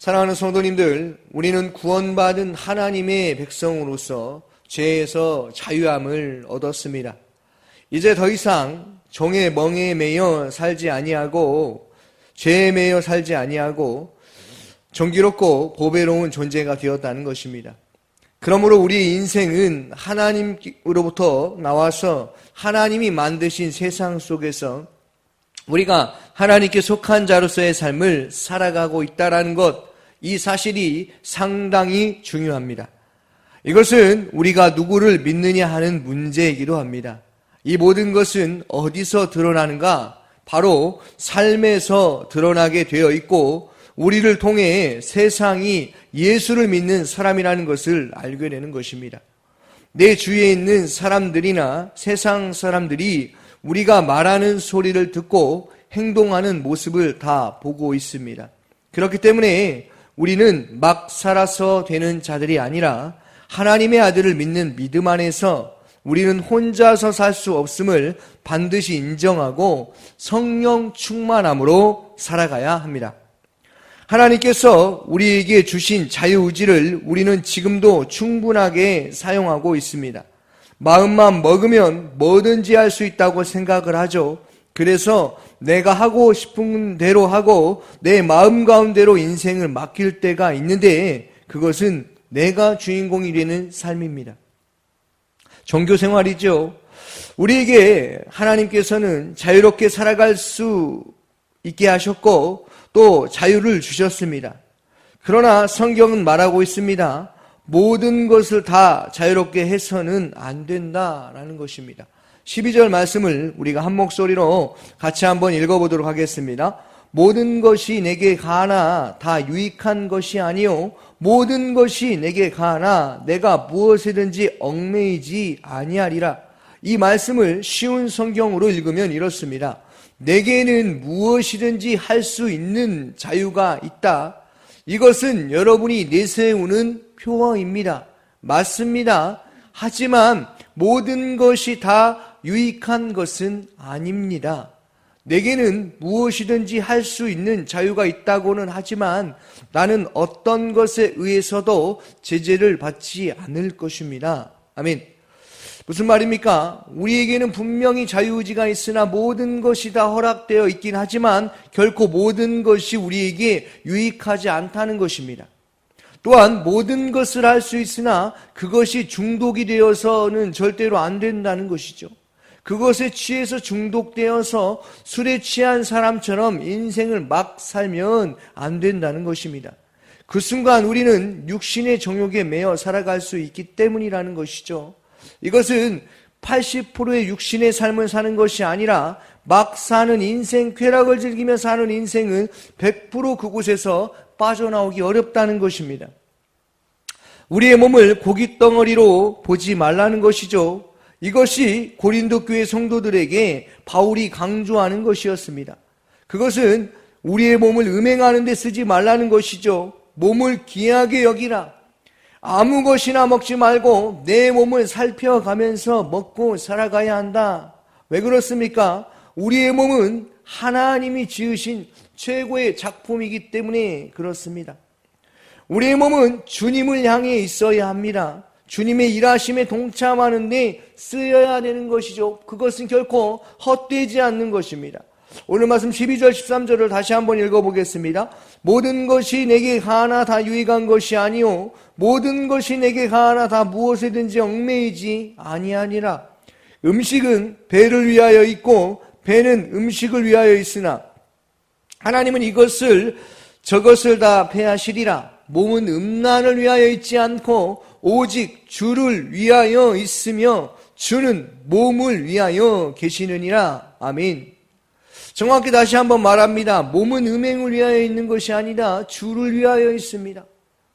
사랑하는 성도님들, 우리는 구원받은 하나님의 백성으로서 죄에서 자유함을 얻었습니다. 이제 더 이상 종의 멍에에 매여 살지 아니하고 죄에 매여 살지 아니하고 정기롭고 보배로운 존재가 되었다는 것입니다. 그러므로 우리의 인생은 하나님으로부터 나와서 하나님이 만드신 세상 속에서 우리가 하나님께 속한 자로서의 삶을 살아가고 있다는 것, 이 사실이 상당히 중요합니다. 이것은 우리가 누구를 믿느냐 하는 문제이기도 합니다. 이 모든 것은 어디서 드러나는가? 바로 삶에서 드러나게 되어 있고 우리를 통해 세상이 예수를 믿는 사람이라는 것을 알게 되는 것입니다. 내 주위에 있는 사람들이나 세상 사람들이 우리가 말하는 소리를 듣고 행동하는 모습을 다 보고 있습니다. 그렇기 때문에 우리는 막 살아서 되는 자들이 아니라 하나님의 아들을 믿는 믿음 안에서 우리는 혼자서 살 수 없음을 반드시 인정하고 성령 충만함으로 살아가야 합니다. 하나님께서 우리에게 주신 자유의지를 우리는 지금도 충분하게 사용하고 있습니다. 마음만 먹으면 뭐든지 할 수 있다고 생각을 하죠. 그래서 내가 하고 싶은 대로 하고 내 마음 가운데로 인생을 맡길 때가 있는데 그것은 내가 주인공이 되는 삶입니다. 종교 생활이죠. 우리에게 하나님께서는 자유롭게 살아갈 수 있게 하셨고 또 자유를 주셨습니다. 그러나 성경은 말하고 있습니다. 모든 것을 다 자유롭게 해서는 안 된다라는 것입니다. 12절 말씀을 우리가 한 목소리로 같이 한번 읽어보도록 하겠습니다. 모든 것이 내게 가하나 다 유익한 것이 아니요 모든 것이 내게 가하나 내가 무엇이든지 얽매이지 아니하리라. 이 말씀을 쉬운 성경으로 읽으면 이렇습니다. 내게는 무엇이든지 할 수 있는 자유가 있다. 이것은 여러분이 내세우는 표어입니다. 맞습니다. 하지만 모든 것이 다 유익한 것은 아닙니다. 내게는 무엇이든지 할 수 있는 자유가 있다고는 하지만 나는 어떤 것에 의해서도 제재를 받지 않을 것입니다. 아멘. 무슨 말입니까? 우리에게는 분명히 자유의지가 있으나 모든 것이 다 허락되어 있긴 하지만 결코 모든 것이 우리에게 유익하지 않다는 것입니다. 또한 모든 것을 할 수 있으나 그것이 중독이 되어서는 절대로 안 된다는 것이죠. 그것에 취해서 중독되어서 술에 취한 사람처럼 인생을 막 살면 안 된다는 것입니다. 그 순간 우리는 육신의 정욕에 매여 살아갈 수 있기 때문이라는 것이죠. 이것은 80%의 육신의 삶을 사는 것이 아니라 막 사는 인생, 쾌락을 즐기며 사는 인생은 100% 그곳에서 빠져나오기 어렵다는 것입니다. 우리의 몸을 고깃덩어리로 보지 말라는 것이죠. 이것이 고린도 교회 성도들에게 바울이 강조하는 것이었습니다. 그것은 우리의 몸을 음행하는 데 쓰지 말라는 것이죠. 몸을 귀하게 여기라. 아무 것이나 먹지 말고 내 몸을 살펴가면서 먹고 살아가야 한다. 왜 그렇습니까? 우리의 몸은 하나님이 지으신 최고의 작품이기 때문에 그렇습니다. 우리의 몸은 주님을 향해 있어야 합니다. 주님의 일하심에 동참하는 데 쓰여야 되는 것이죠. 그것은 결코 헛되지 않는 것입니다. 오늘 말씀 12절 13절을 다시 한번 읽어보겠습니다. 모든 것이 내게 가하나 다 유익한 것이 아니요 모든 것이 내게 가하나 다 무엇이든지 얽매이지 아니하니라. 음식은 배를 위하여 있고 배는 음식을 위하여 있으나 하나님은 이것을 저것을 다 패하시리라. 몸은 음란을 위하여 있지 않고 오직 주를 위하여 있으며 주는 몸을 위하여 계시느니라. 아멘. 정확히 다시 한번 말합니다. 몸은 음행을 위하여 있는 것이 아니라 주를 위하여 있습니다.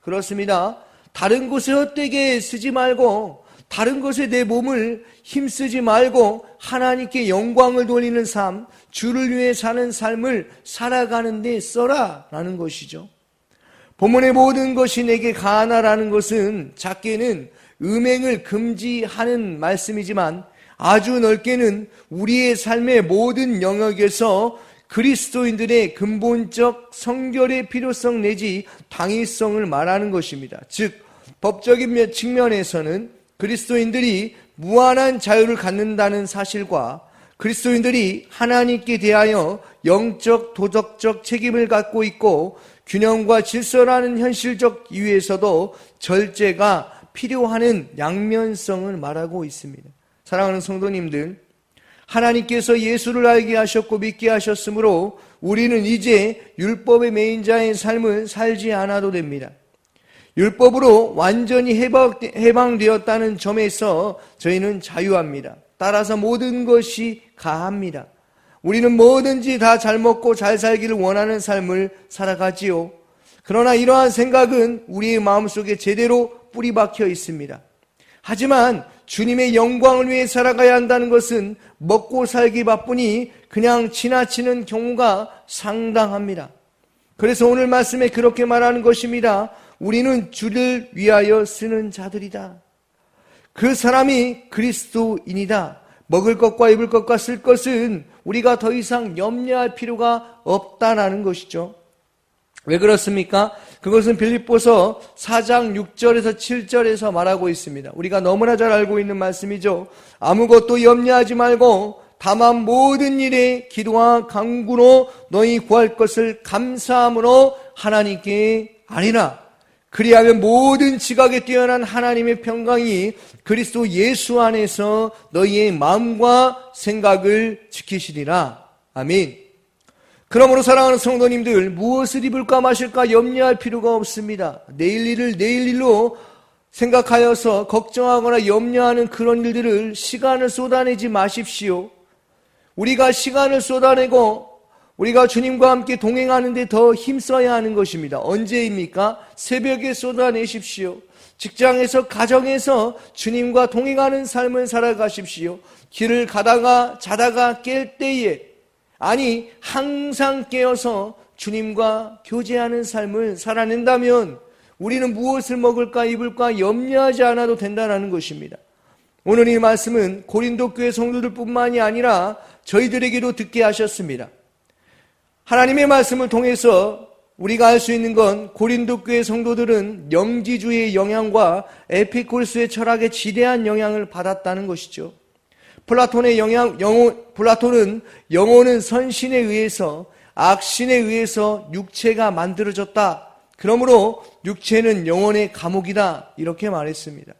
그렇습니다. 다른 곳에 헛되게 쓰지 말고 다른 것에 내 몸을 힘쓰지 말고 하나님께 영광을 돌리는 삶, 주를 위해 사는 삶을 살아가는 데 써라 라는 것이죠. 본문의 모든 것이 내게 가하나라는 것은 작게는 음행을 금지하는 말씀이지만 아주 넓게는 우리의 삶의 모든 영역에서 그리스도인들의 근본적 성결의 필요성 내지 당위성을 말하는 것입니다. 즉 법적인 측면에서는 그리스도인들이 무한한 자유를 갖는다는 사실과 그리스도인들이 하나님께 대하여 영적 도덕적 책임을 갖고 있고 균형과 질서라는 현실적 이유에서도 절제가 필요하는 양면성을 말하고 있습니다. 사랑하는 성도님들, 하나님께서 예수를 알게 하셨고 믿게 하셨으므로 우리는 이제 율법의 매인자의 삶을 살지 않아도 됩니다. 율법으로 완전히 해방되었다는 점에서 저희는 자유합니다. 따라서 모든 것이 가합니다. 우리는 뭐든지 다 잘 먹고 잘 살기를 원하는 삶을 살아가지요. 그러나 이러한 생각은 우리의 마음속에 제대로 뿌리 박혀 있습니다. 하지만 주님의 영광을 위해 살아가야 한다는 것은 먹고 살기 바쁘니 그냥 지나치는 경우가 상당합니다. 그래서 오늘 말씀에 그렇게 말하는 것입니다. 우리는 주를 위하여 쓰는 자들이다. 그 사람이 그리스도인이다. 먹을 것과 입을 것과 쓸 것은 우리가 더 이상 염려할 필요가 없다라는 것이죠. 왜 그렇습니까? 그것은 빌립보서 4장 6절에서 7절에서 말하고 있습니다. 우리가 너무나 잘 알고 있는 말씀이죠. 아무것도 염려하지 말고 다만 모든 일에 기도와 간구로 너희 구할 것을 감사함으로 하나님께 아뢰라. 그리하면 모든 지각에 뛰어난 하나님의 평강이 그리스도 예수 안에서 너희의 마음과 생각을 지키시리라. 아멘. 그러므로 사랑하는 성도님들, 무엇을 입을까 마실까 염려할 필요가 없습니다. 내일 일을 내일 일로 생각하여서 걱정하거나 염려하는 그런 일들을 시간을 쏟아내지 마십시오. 우리가 시간을 쏟아내고 우리가 주님과 함께 동행하는 데 더 힘써야 하는 것입니다. 언제입니까? 새벽에 쏟아내십시오. 직장에서 가정에서 주님과 동행하는 삶을 살아가십시오. 길을 가다가 자다가 깰 때에 아니 항상 깨어서 주님과 교제하는 삶을 살아낸다면 우리는 무엇을 먹을까 입을까 염려하지 않아도 된다는 것입니다. 오늘 이 말씀은 고린도 교회 성도들 뿐만이 아니라 저희들에게도 듣게 하셨습니다. 하나님의 말씀을 통해서 우리가 알 수 있는 건 고린도 교회 성도들은 영지주의의 영향과 에피쿠르스의 철학에 지대한 영향을 받았다는 것이죠. 플라톤은 영혼은 선신에 의해서 악신에 의해서 육체가 만들어졌다. 그러므로 육체는 영혼의 감옥이다. 이렇게 말했습니다.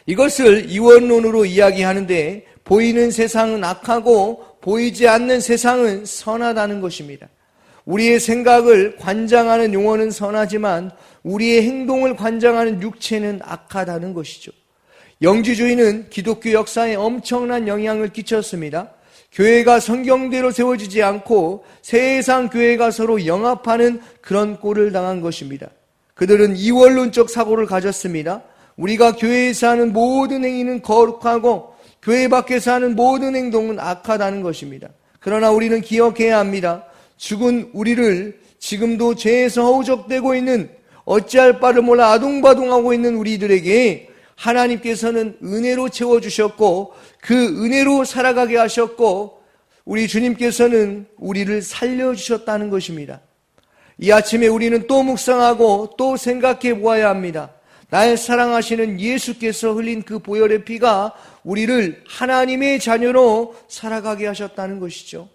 이것을 이원론으로 이야기하는데 보이는 세상은 악하고 보이지 않는 세상은 선하다는 것입니다. 우리의 생각을 관장하는 영혼은 선하지만 우리의 행동을 관장하는 육체는 악하다는 것이죠. 영지주의는 기독교 역사에 엄청난 영향을 끼쳤습니다. 교회가 성경대로 세워지지 않고 세상 교회가 서로 영합하는 그런 꼴을 당한 것입니다. 그들은 이원론적 사고를 가졌습니다. 우리가 교회에서 하는 모든 행위는 거룩하고 교회 밖에서 하는 모든 행동은 악하다는 것입니다. 그러나 우리는 기억해야 합니다. 죽은 우리를 지금도 죄에서 허우적대고 있는 어찌할 바를 몰라 아둥바둥하고 있는 우리들에게 하나님께서는 은혜로 채워주셨고 그 은혜로 살아가게 하셨고 우리 주님께서는 우리를 살려주셨다는 것입니다. 이 아침에 우리는 또 묵상하고 또 생각해 보아야 합니다. 날 사랑하시는 예수께서 흘린 그 보혈의 피가 우리를 하나님의 자녀로 살아가게 하셨다는 것이죠.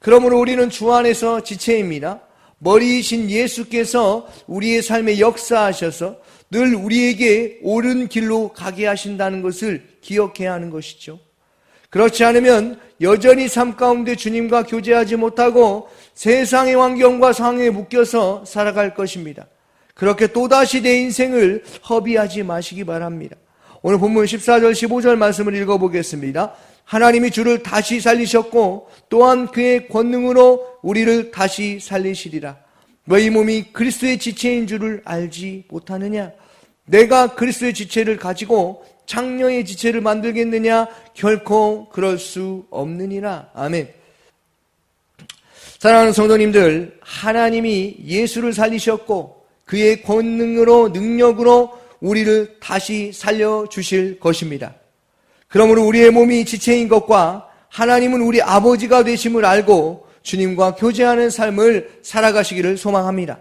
그러므로 우리는 주 안에서 지체입니다. 머리이신 예수께서 우리의 삶에 역사하셔서 늘 우리에게 옳은 길로 가게 하신다는 것을 기억해야 하는 것이죠. 그렇지 않으면 여전히 삶 가운데 주님과 교제하지 못하고 세상의 환경과 상황에 묶여서 살아갈 것입니다. 그렇게 또다시 내 인생을 허비하지 마시기 바랍니다. 오늘 본문 14절 15절 말씀을 읽어보겠습니다. 하나님이 주를 다시 살리셨고 또한 그의 권능으로 우리를 다시 살리시리라. 너희 몸이 그리스도의 지체인 줄을 알지 못하느냐? 내가 그리스도의 지체를 가지고 장녀의 지체를 만들겠느냐? 결코 그럴 수 없느니라. 아멘. 사랑하는 성도님들, 하나님이 예수를 살리셨고 그의 권능으로 능력으로 우리를 다시 살려주실 것입니다. 그러므로 우리의 몸이 지체인 것과 하나님은 우리 아버지가 되심을 알고 주님과 교제하는 삶을 살아가시기를 소망합니다.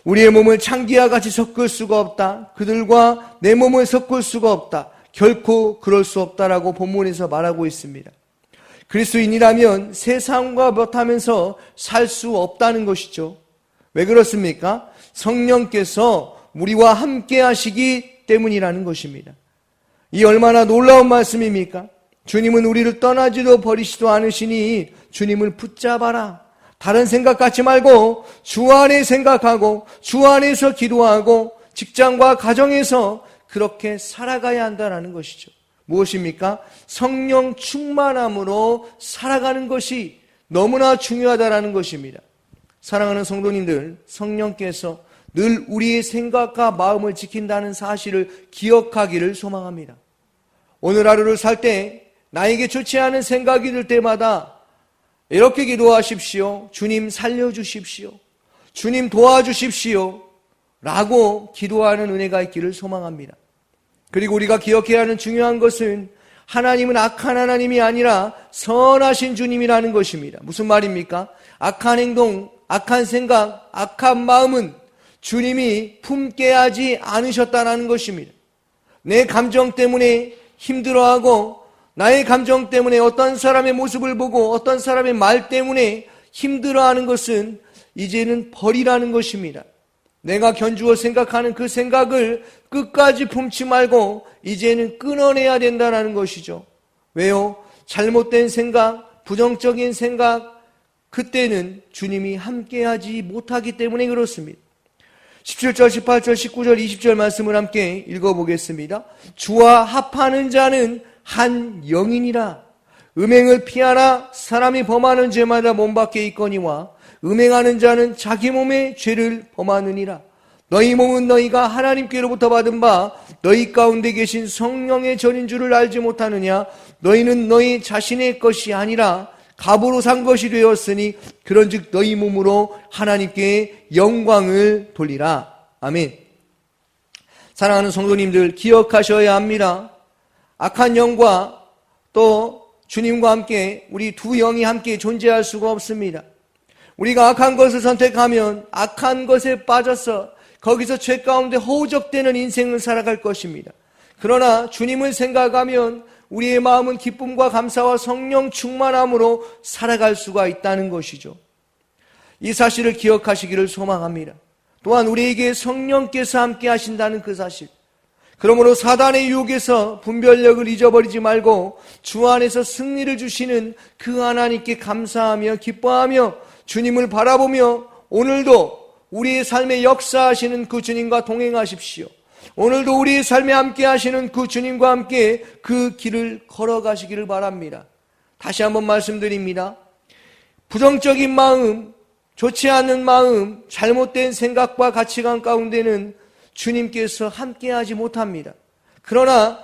우리의 몸을 창기와 같이 섞을 수가 없다. 그들과 내 몸을 섞을 수가 없다. 결코 그럴 수 없다라고 본문에서 말하고 있습니다. 그리스도인이라면 세상과 못하면서 살 수 없다는 것이죠. 왜 그렇습니까? 성령께서 우리와 함께 하시기 때문이라는 것입니다. 이 얼마나 놀라운 말씀입니까? 주님은 우리를 떠나지도 버리시도 않으시니 주님을 붙잡아라. 다른 생각 갖지 말고 주 안에 생각하고 주 안에서 기도하고 직장과 가정에서 그렇게 살아가야 한다는 것이죠. 무엇입니까? 성령 충만함으로 살아가는 것이 너무나 중요하다는 것입니다. 사랑하는 성도님들, 성령께서 늘 우리의 생각과 마음을 지킨다는 사실을 기억하기를 소망합니다. 오늘 하루를 살 때 나에게 좋지 않은 생각이 들 때마다 이렇게 기도하십시오. 주님 살려주십시오. 주님 도와주십시오. 라고 기도하는 은혜가 있기를 소망합니다. 그리고 우리가 기억해야 하는 중요한 것은 하나님은 악한 하나님이 아니라 선하신 주님이라는 것입니다. 무슨 말입니까? 악한 행동, 악한 생각, 악한 마음은 주님이 품게 하지 않으셨다는 것입니다. 내 감정 때문에 힘들어하고 나의 감정 때문에 어떤 사람의 모습을 보고 어떤 사람의 말 때문에 힘들어하는 것은 이제는 버리라는 것입니다. 내가 견주어 생각하는 그 생각을 끝까지 품지 말고 이제는 끊어내야 된다는 것이죠. 왜요? 잘못된 생각, 부정적인 생각, 그때는 주님이 함께하지 못하기 때문에 그렇습니다. 17절, 18절, 19절, 20절 말씀을 함께 읽어보겠습니다. 주와 합하는 자는 한 영이니라. 음행을 피하라. 사람이 범하는 죄마다 몸 밖에 있거니와 음행하는 자는 자기 몸의 죄를 범하느니라. 너희 몸은 너희가 하나님께로부터 받은 바 너희 가운데 계신 성령의 전인 줄을 알지 못하느냐. 너희는 너희 자신의 것이 아니라 값으로 산 것이 되었으니 그런즉 너희 몸으로 하나님께 영광을 돌리라. 아멘. 사랑하는 성도님들, 기억하셔야 합니다. 악한 영과 또 주님과 함께 우리 두 영이 함께 존재할 수가 없습니다. 우리가 악한 것을 선택하면 악한 것에 빠져서 거기서 죄 가운데 허우적대는 인생을 살아갈 것입니다. 그러나 주님을 생각하면 우리의 마음은 기쁨과 감사와 성령 충만함으로 살아갈 수가 있다는 것이죠. 이 사실을 기억하시기를 소망합니다. 또한 우리에게 성령께서 함께 하신다는 그 사실, 그러므로 사단의 유혹에서 분별력을 잊어버리지 말고 주 안에서 승리를 주시는 그 하나님께 감사하며 기뻐하며 주님을 바라보며 오늘도 우리의 삶에 역사하시는 그 주님과 동행하십시오. 오늘도 우리의 삶에 함께 하시는 그 주님과 함께 그 길을 걸어가시기를 바랍니다. 다시 한번 말씀드립니다. 부정적인 마음, 좋지 않은 마음, 잘못된 생각과 가치관 가운데는 주님께서 함께하지 못합니다. 그러나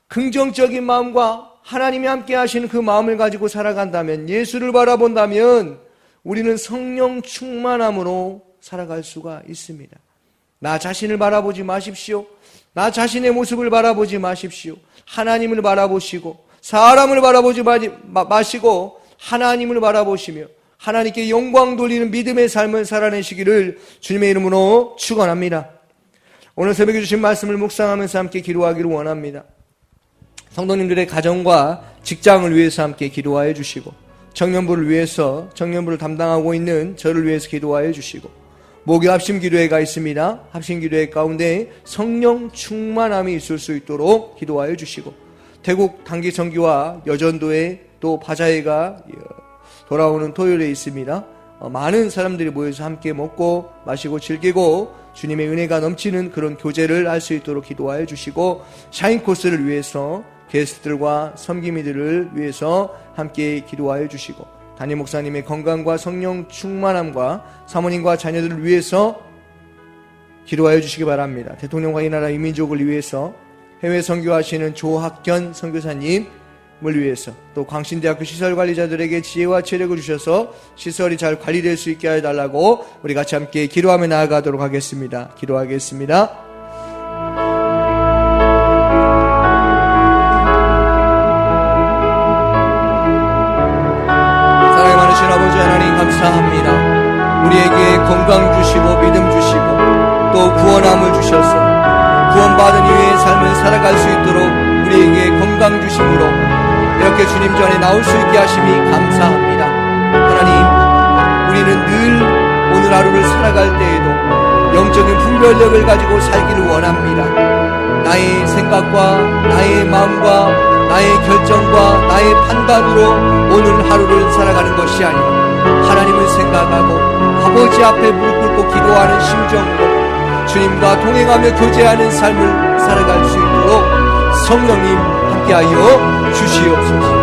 긍정적인 마음과 하나님이 함께 하시는 그 마음을 가지고 살아간다면, 예수를 바라본다면 우리는 성령 충만함으로 살아갈 수가 있습니다. 나 자신을 바라보지 마십시오. 나 자신의 모습을 바라보지 마십시오. 하나님을 바라보시고 사람을 바라보지 마시고 하나님을 바라보시며 하나님께 영광 돌리는 믿음의 삶을 살아내시기를 주님의 이름으로 축원합니다. 오늘 새벽에 주신 말씀을 묵상하면서 함께 기도하기를 원합니다. 성도님들의 가정과 직장을 위해서 함께 기도하여 주시고, 청년부를 위해서, 청년부를 담당하고 있는 저를 위해서 기도하여 주시고, 목요 합심 기도회가 있습니다. 합심 기도회 가운데 성령 충만함이 있을 수 있도록 기도하여 주시고, 태국 단기 정기와 여전도회 또 바자회가 돌아오는 토요일에 있습니다. 많은 사람들이 모여서 함께 먹고 마시고 즐기고 주님의 은혜가 넘치는 그런 교제를 할 수 있도록 기도하여 주시고, 샤인 코스를 위해서 게스트들과 섬김이들을 위해서 함께 기도하여 주시고, 담임 목사님의 건강과 성령 충만함과 사모님과 자녀들을 위해서 기도하여 주시기 바랍니다. 대통령과 이 나라 이민족을 위해서, 해외 선교하시는 조학견 선교사님을 위해서, 또 광신대학교 시설관리자들에게 지혜와 체력을 주셔서 시설이 잘 관리될 수 있게 해달라고 우리 같이 함께 기도하며 나아가도록 하겠습니다. 기도하겠습니다. 아버지 하나님, 감사합니다. 우리에게 건강 주시고 믿음 주시고 또 구원함을 주셔서 구원받은 이후의 삶을 살아갈 수 있도록 우리에게 건강 주심으로 이렇게 주님 전에 나올 수 있게 하심이 감사합니다. 하나님, 우리는 늘 오늘 하루를 살아갈 때에도 영적인 분별력을 가지고 살기를 원합니다. 나의 생각과 나의 마음과 나의 결정과 나의 판단으로 오늘 하루를 살아가는 것이 아니라 하나님을 생각하고 아버지 앞에 무릎 꿇고 기도하는 심정으로 주님과 동행하며 교제하는 삶을 살아갈 수 있도록 성령님 함께하여 주시옵소서.